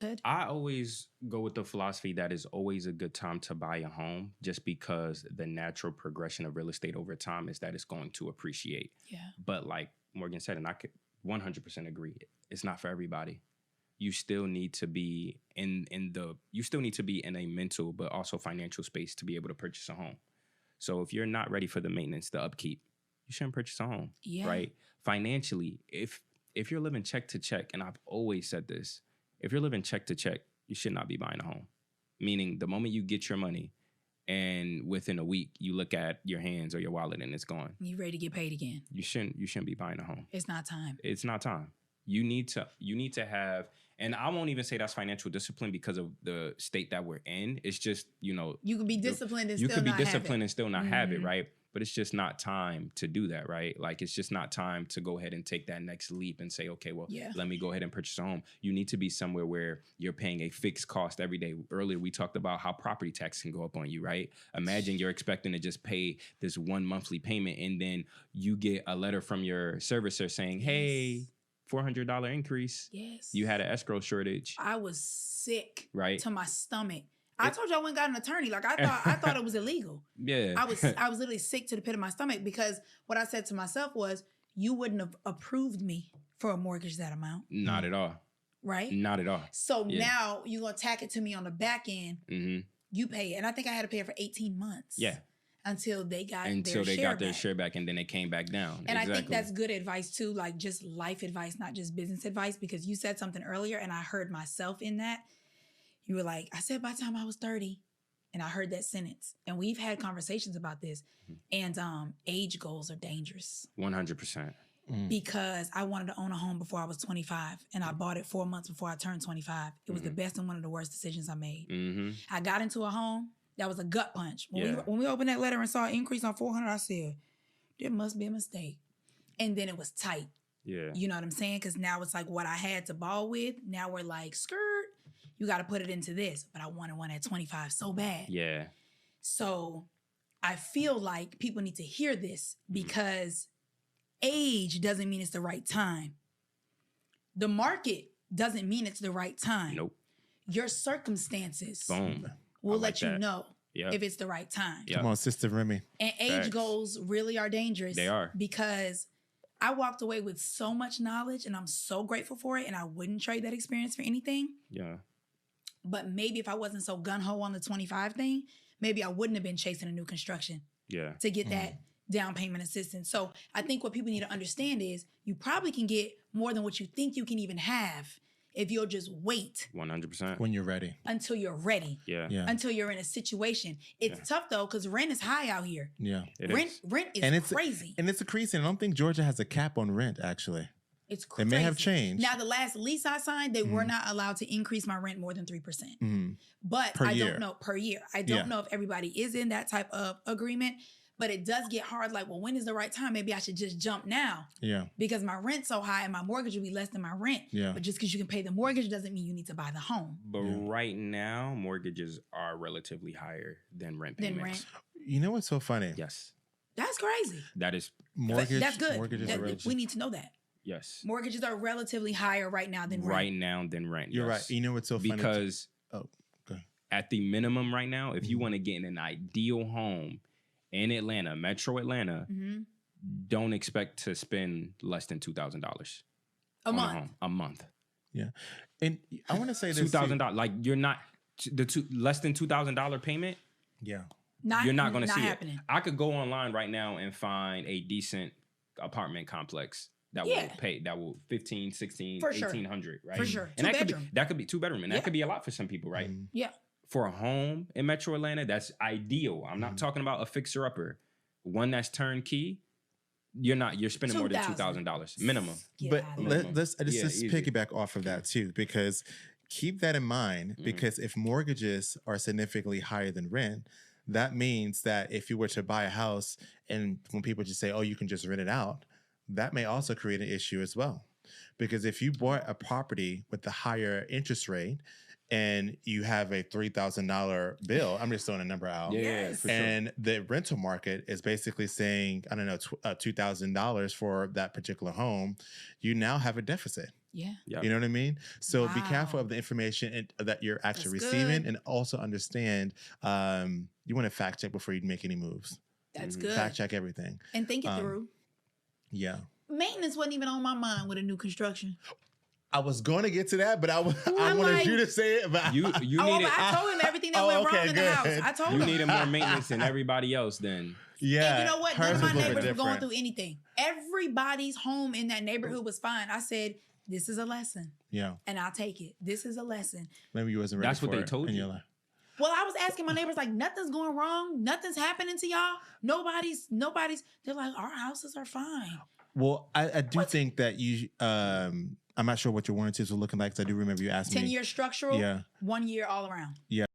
Good. I always go with the philosophy that is always a good time to buy a home, just because the natural progression of real estate over time is that it's going to appreciate. Yeah. But like Morgan said, and I could 100% agree, it's not for everybody. You still need to be in a mental but also financial space to be able to purchase a home. So if you're not ready for the maintenance, the upkeep, you shouldn't purchase a home. Yeah. Right? Financially, if you're living check to check, and I've always said this, if you're living check to check, you should not be buying a home. Meaning the moment you get your money and within a week you look at your hands or your wallet and it's gone. You ready to get paid again. You shouldn't be buying a home. It's not time. It's not time. You need to have, and I won't even say that's financial discipline because of the state that we're in. It's just, you could be disciplined and you still could be not have disciplined it. and still not have it, right? But it's just not time to do that, right? Like, it's just not time to go ahead and take that next leap and say, okay, well, let me go ahead and purchase a home. You need to be somewhere where you're paying a fixed cost every day. Earlier, we talked about how property tax can go up on you, right? Imagine you're expecting to just pay this one monthly payment, and then you get a letter from your servicer saying, hey, $400 increase. Yes. You had an escrow shortage. I was sick to my stomach. I told you I went and got an attorney. Like, I thought it was illegal. Yeah. I was literally sick to the pit of my stomach, because what I said to myself was, you wouldn't have approved me for a mortgage that amount. Not at all. Right? Not at all. So now you're going to tack it to me on the back end. Mm-hmm. You pay it. And I think I had to pay it for 18 months. Yeah. Until they got their share back, and then it came back down. And I think that's good advice too, like just life advice, not just business advice, because you said something earlier and I heard myself in that. You were like, I said by the time I was 30, and I heard that sentence. And we've had conversations about this, and age goals are dangerous. 100%. Because I wanted to own a home before I was 25, and I bought it 4 months before I turned 25. It was the best and one of the worst decisions I made. I got into a home. That was a gut punch. When we opened that letter and saw an increase on $400, I said, there must be a mistake. And then it was tight. Yeah. You know what I'm saying? Because now it's like what I had to ball with. Now we're like, skirt, you got to put it into this. But I wanted one at 25 so bad. Yeah. So I feel like people need to hear this, because age doesn't mean it's the right time. The market doesn't mean it's the right time. Nope. Your circumstances. Boom. We'll let you know if it's the right time. Come on, Sister Remy. And age goals really are dangerous. They are. Because I walked away with so much knowledge, and I'm so grateful for it, and I wouldn't trade that experience for anything. Yeah. But maybe if I wasn't so gung-ho on the 25 thing, maybe I wouldn't have been chasing a new construction to get that down payment assistance. So I think what people need to understand is you probably can get more than what you think you can even have if you'll just wait 100% when you're ready. Until you're ready. Yeah. Until you're in a situation. It's tough though, because rent is high out here. Yeah. Rent is crazy. And it's increasing. I don't think Georgia has a cap on rent, actually. It's crazy. It may have changed. Now, the last lease I signed, they were not allowed to increase my rent more than 3%. But don't know per year. I don't know if everybody is in that type of agreement. But it does get hard. Like, well, when is the right time? Maybe I should just jump now. Yeah. Because my rent's so high and my mortgage will be less than my rent. Yeah. But just because you can pay the mortgage doesn't mean you need to buy the home. But right now, mortgages are relatively higher than rent payments. You know what's so funny? Yes. That's crazy. That is. That's good. We need to know that. Yes. Mortgages are relatively higher right now than rent. Right now than rent. You're right. You know what's so funny? Because at the minimum right now, if you want to get in an ideal home in Atlanta, Metro Atlanta, don't expect to spend less than $2,000 a month. A month. Yeah, and I want to say this: $2,000. Like, you're not less than $2,000 payment. Yeah, you're not going to see it. I could go online right now and find a decent apartment complex that will pay, that will 15, 16, 1,800, right? For sure. And that could be 2-bedroom, and that could be a lot for some people, right? Yeah. For a home in Metro Atlanta, that's ideal. I'm not talking about a fixer-upper. One that's turnkey, you're spending more than $2,000 minimum. But let's just piggyback off of that too, because keep that in mind, because if mortgages are significantly higher than rent, that means that if you were to buy a house and when people just say, oh, you can just rent it out, that may also create an issue as well. Because if you bought a property with the higher interest rate and you have a $3,000 bill, I'm just throwing a number out. Yes. And the rental market is basically saying, I don't know, $2,000 for that particular home, you now have a deficit. Yeah. Yep. You know what I mean? So be careful of the information that you're actually receiving, and also understand you want to fact check before you make any moves. That's good. Fact check everything. And think it through. Yeah. Maintenance wasn't even on my mind with a new construction. I was going to get to that, but I wanted you to say it. But you needed. I told him everything that went wrong in the house. I told him. You needed more maintenance than everybody else then. Yeah. And you know what? None of my neighbors were going through anything. Everybody's home in that neighborhood was fine. I said, this is a lesson. Yeah. And I'll take it. This is a lesson. Maybe you wasn't ready That's what they told you. Well, I was asking my neighbors, like, nothing's going wrong. Nothing's happening to y'all. Nobody's, they're like, our houses are fine. Well, I do think that you, I'm not sure what your warranties were looking like, because I do remember you asking 10 years structural, 1 year all around. Yeah.